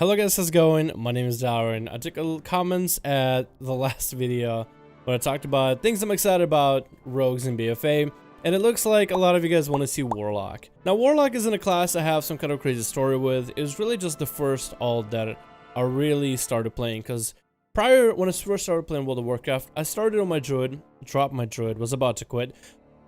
Hello guys, how's it going? My name is Darren. I took a comments at the last video where I talked about things I'm excited about, rogues in BFA, and it looks like a lot of you guys want to see Warlock. Now Warlock isn't a class I have some kind of crazy story with. It was really just the first alt that I really started playing, because prior, when I first started playing World of Warcraft, I started on my druid, dropped my druid, was about to quit,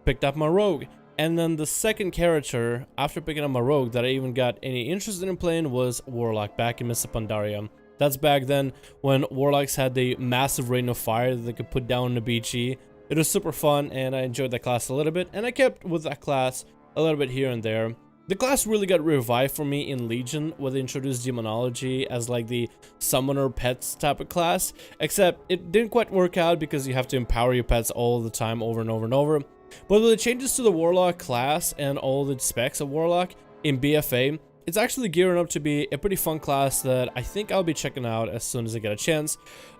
picked up my rogue. And then the second character, after picking up my rogue, that I even got any interest in playing was Warlock back in Mists of Pandaria. That's back then when Warlocks had the massive rain of fire that they could put down in the BG. It was super fun and I enjoyed that class a little bit, and I kept with that class a little bit here and there. The class really got revived for me in Legion when they introduced Demonology as like the summoner pets type of class, except it didn't quite work out because you have to empower your pets all the time over and over and over. But with the changes to the Warlock class and all the specs of Warlock in BFA, it's actually gearing up to be a pretty fun class that I think I'll be checking out as soon as I get a chance.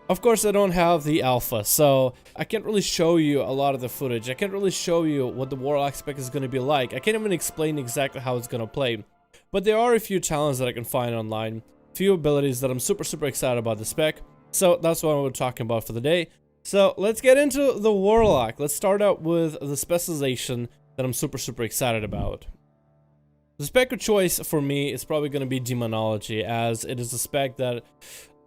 Of course, I don't have the alpha, so I can't really show you a lot of the footage. I can't really show you what the Warlock spec is going to be like. I can't even explain exactly how it's going to play. But there are a few talents that I can find online, few abilities that I'm super excited about the spec. So that's what we're talking about for the day. So let's get into the Warlock. Let's start out with the specialization that I'm super excited about. The spec of choice for me is probably going to be Demonology, as it is a spec that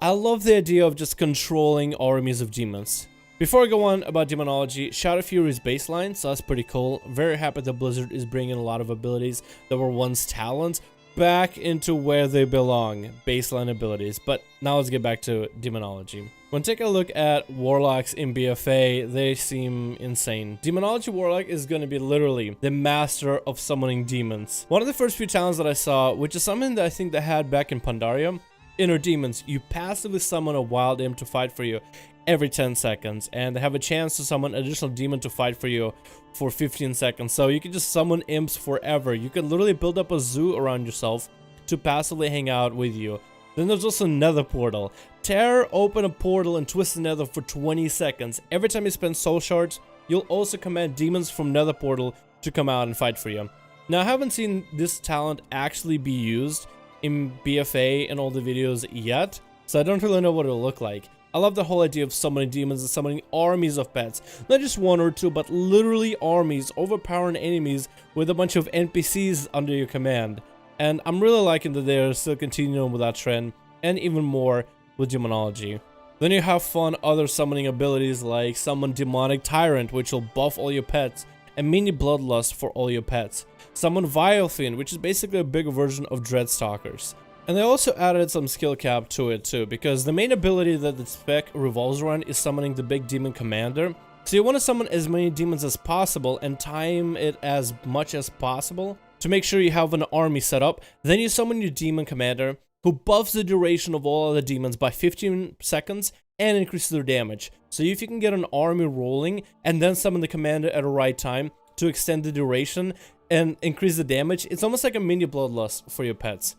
I love the idea of just controlling armies of demons. Before I go on about Demonology, Shadow Fury's baseline, so that's pretty cool. Very happy that Blizzard is bringing a lot of abilities that were once talents back into where they belong, baseline abilities. But now let's get back to Demonology. When taking a look at Warlocks in BFA, they seem insane. Demonology Warlock is going to be literally the master of summoning demons. One of the first few talents that I saw, which is something that I think they had back in Pandaria, Inner Demons. You passively summon a wild imp to fight for you every 10 seconds, and they have a chance to summon an additional demon to fight for you for 15 seconds. So you can just summon imps forever. You can literally build up a zoo around yourself to passively hang out with you. Then there's also Nether Portal. Tear open a portal and twist the Nether for 20 seconds. Every time you spend soul shards, you'll also command demons from Nether Portal to come out and fight for you. Now, I haven't seen this talent actually be used in BFA in all the videos yet, so I don't really know what it'll look like. I love the whole idea of summoning demons and summoning armies of pets. Not just one or two, but literally armies, overpowering enemies with a bunch of NPCs under your command. And I'm really liking that they're still continuing with that trend, and even more with Demonology. Then you have fun other summoning abilities like Summon Demonic Tyrant, which will buff all your pets, and Mini Bloodlust for all your pets. Summon Vile Fiend, which is basically a bigger version of Dreadstalkers. And they also added some skill cap to it too, because the main ability that the spec revolves around is summoning the big demon commander. So you want to summon as many demons as possible and time it as much as possible to make sure you have an army set up. Then you summon your demon commander, who buffs the duration of all other demons by 15 seconds and increases their damage. So if you can get an army rolling and then summon the commander at the right time to extend the duration and increase the damage, it's almost like a mini bloodlust for your pets.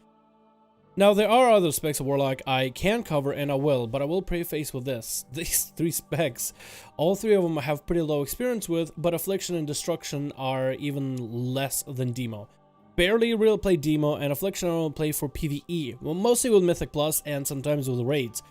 Now, there are other specs of Warlock I can cover, and I will, but I will preface with this. These three specs, all three of them I have pretty low experience with, but Affliction and Destruction are even less than Demo. Barely really play Demo, and Affliction I will play for PvE, well, mostly with Mythic Plus and sometimes with raids.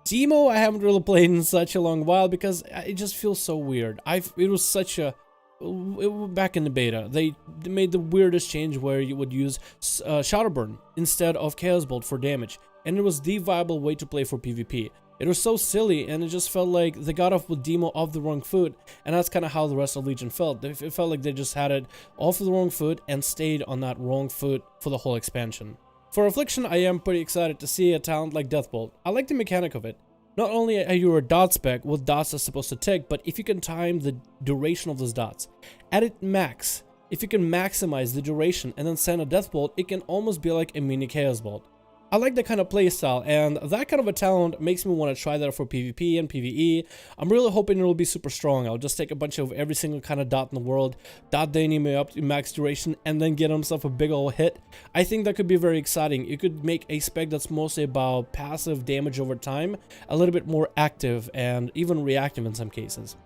Demo I haven't really played in such a long while because it just feels so weird. It was such a... Back in the beta, they made the weirdest change where you would use Shadowburn instead of Chaos Bolt for damage, and it was the viable way to play for PvP. It was so silly, and it just felt like they got off with Demo off the wrong foot, and that's kind of how the rest of Legion felt. It felt like they just had it off the wrong foot and stayed on that wrong foot for the whole expansion. For Affliction, I am pretty excited to see a talent like Deathbolt. I like the mechanic of it. Not only are you a dot spec with dots are supposed to tick, but if you can time the duration of those dots at its max, if you can maximize the duration and then send a death bolt, it can almost be like a mini chaos bolt. I like that kind of playstyle, and that kind of a talent makes me want to try that for PvP and PvE. I'm really hoping it'll be super strong. I'll just take a bunch of every single kind of dot in the world, dot the enemy up to max duration, and then get himself a big old hit. I think that could be very exciting. You could make a spec that's mostly about passive damage over time, a little bit more active and even reactive in some cases.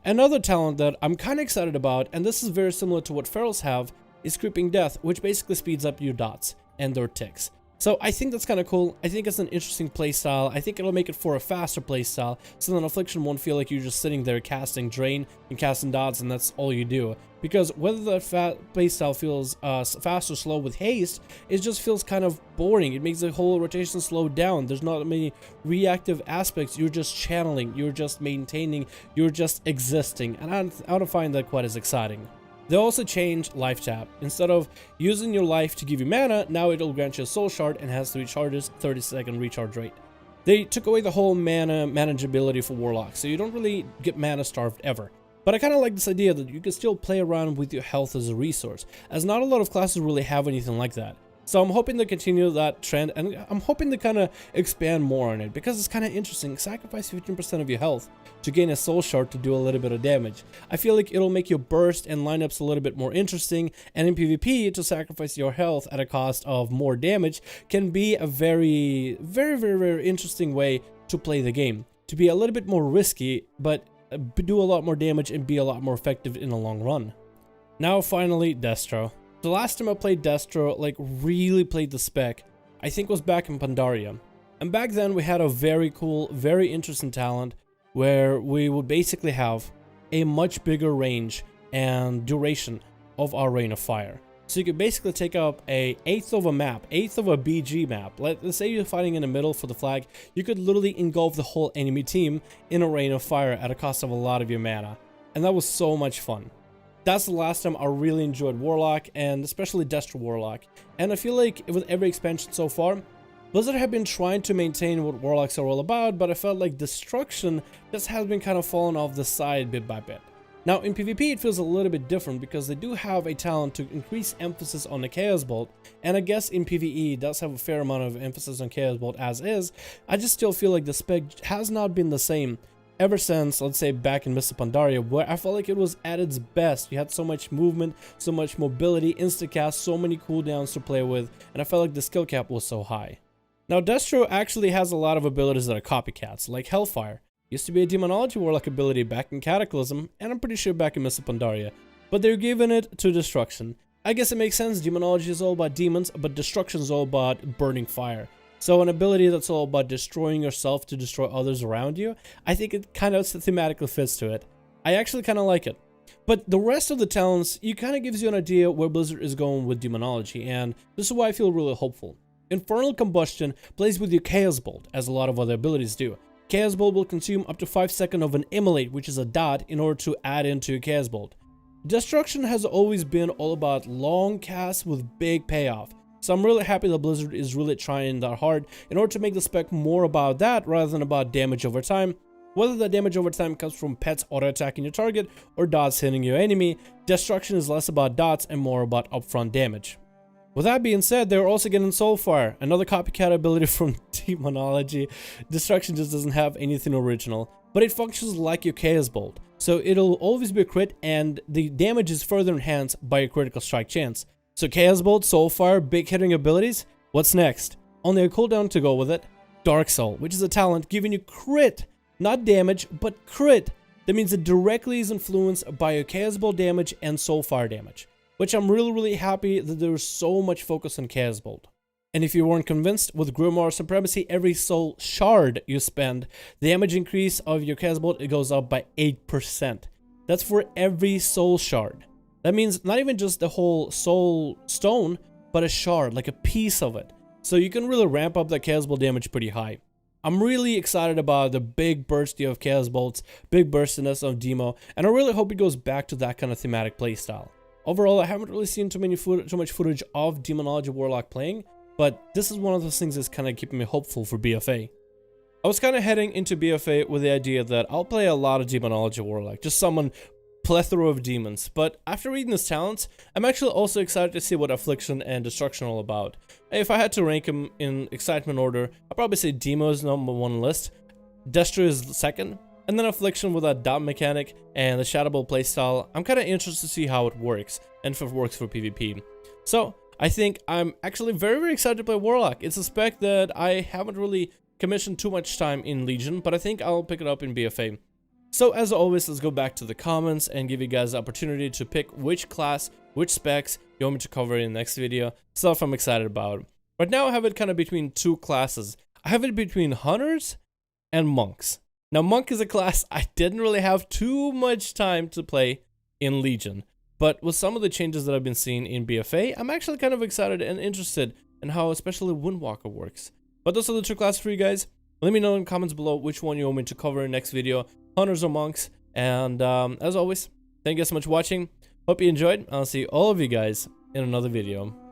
Another talent that I'm kind of excited about, and this is very similar to what Ferals have, is Creeping Death, which basically speeds up your dots and their ticks. So I think that's kind of cool. I think it's an interesting playstyle. I think it'll make it for a faster playstyle, so then Affliction won't feel like you're just sitting there casting Drain and casting Dots and that's all you do. Because whether that playstyle feels fast or slow with Haste, it just feels kind of boring. It makes the whole rotation slow down. There's not many reactive aspects. You're just channeling, you're just maintaining, you're just existing. And I don't find that quite as exciting. They also changed Life Tap. Instead of using your life to give you mana, now it'll grant you a Soul Shard and has 3 charges, 30-second recharge rate. They took away the whole mana manageability for Warlocks, so you don't really get mana starved ever. But I kind of like this idea that you can still play around with your health as a resource, as not a lot of classes really have anything like that. So I'm hoping to continue that trend, and I'm hoping to kind of expand more on it, because it's kind of interesting. Sacrifice 15% of your health to gain a Soul Shard to do a little bit of damage. I feel like it'll make your burst and lineups a little bit more interesting, and in PvP, to sacrifice your health at a cost of more damage can be a very interesting way to play the game. To be a little bit more risky, but do a lot more damage and be a lot more effective in the long run. Now finally, Destro. The last time I played Destro, like really played the spec, I think was back in Pandaria. And back then we had a very cool, very interesting talent where we would basically have a much bigger range and duration of our Rain of Fire. So you could basically take up a eighth of a map, eighth of a BG map. Let's say you're fighting in the middle for the flag, you could literally engulf the whole enemy team in a Rain of Fire at a cost of a lot of your mana. And that was so much fun. That's the last time I really enjoyed Warlock, and especially Destro Warlock. And I feel like with every expansion so far, Blizzard have been trying to maintain what Warlocks are all about, but I felt like destruction just has been kind of falling off the side bit by bit. Now in PvP it feels a little bit different, because they do have a talent to increase emphasis on the Chaos Bolt, and I guess in PvE it does have a fair amount of emphasis on Chaos Bolt as is. I just still feel like the spec has not been the same ever since, let's say, back in Mr. Pandaria, where I felt like it was at its best. You had so much movement, so much mobility, instacast, so many cooldowns to play with, and I felt like the skill cap was so high. Now Destro actually has a lot of abilities that are copycats, like Hellfire. Used to be a Demonology Warlock ability back in Cataclysm, and I'm pretty sure back in Mr. Pandaria, but they're giving it to Destruction. I guess it makes sense. Demonology is all about demons, but Destruction is all about burning fire. So an ability that's all about destroying yourself to destroy others around you, I think it kind of thematically fits to it. I actually kind of like it. But the rest of the talents, it kind of gives you an idea where Blizzard is going with Demonology, and this is why I feel really hopeful. Infernal Combustion plays with your Chaos Bolt, as a lot of other abilities do. Chaos Bolt will consume up to 5 seconds of an Immolate, which is a dot, in order to add into your Chaos Bolt. Destruction has always been all about long casts with big payoff. So I'm really happy that Blizzard is really trying that hard in order to make the spec more about that rather than about damage over time. Whether that damage over time comes from pets auto-attacking your target or dots hitting your enemy, Destruction is less about dots and more about upfront damage. With that being said, they're also getting Soulfire, another copycat ability from Demonology. Destruction just doesn't have anything original, but it functions like your Chaos Bolt. So it'll always be a crit, and the damage is further enhanced by your critical strike chance. So Chaos Bolt, Soulfire, big hitting abilities. What's next? Only a cooldown to go with it. Dark Soul, which is a talent giving you crit, not damage, but crit. That means it directly is influenced by your Chaos Bolt damage and Soulfire damage, which I'm really happy that there is so much focus on Chaos Bolt. And if you weren't convinced, with Grimoire Supremacy, every Soul Shard you spend, the damage increase of your Chaos Bolt, it goes up by 8%. That's for every Soul Shard. That means not even just the whole soul stone, but a shard, like a piece of it. So you can really ramp up that Chaos Bolt damage pretty high. I'm really excited about the big bursty of Chaos Bolts, big burstiness of Demo, and I really hope it goes back to that kind of thematic playstyle. Overall, I haven't really seen too much footage of Demonology Warlock playing, but this is one of those things that's kind of keeping me hopeful for BFA. I was kind of heading into BFA with the idea that I'll play a lot of Demonology Warlock, just summon plethora of demons, but after reading his talents, I'm actually also excited to see what Affliction and Destruction are all about. If I had to rank them in excitement order, I'd probably say Demo is number 1 on the list, Destro is the second, and then Affliction with that dot mechanic and the Shadow Bolt playstyle. I'm kind of interested to see how it works, and if it works for PvP. So, I think I'm actually very excited to play Warlock. It's a spec that I haven't really commissioned too much time in Legion, but I think I'll pick it up in BFA. So as always, let's go back to the comments and give you guys the opportunity to pick which class, which specs you want me to cover in the next video, stuff I'm excited about. Right now I have it kind of between two classes. I have it between hunters and monks. Now monk is a class I didn't really have too much time to play in Legion, but with some of the changes that I've been seeing in BFA, I'm actually kind of excited and interested in how especially Windwalker works. But those are the two classes for you guys. Let me know in the comments below which one you want me to cover in the next video, hunters or monks. And as always, thank you guys so much for watching. Hope you enjoyed. I'll see all of you guys in another video.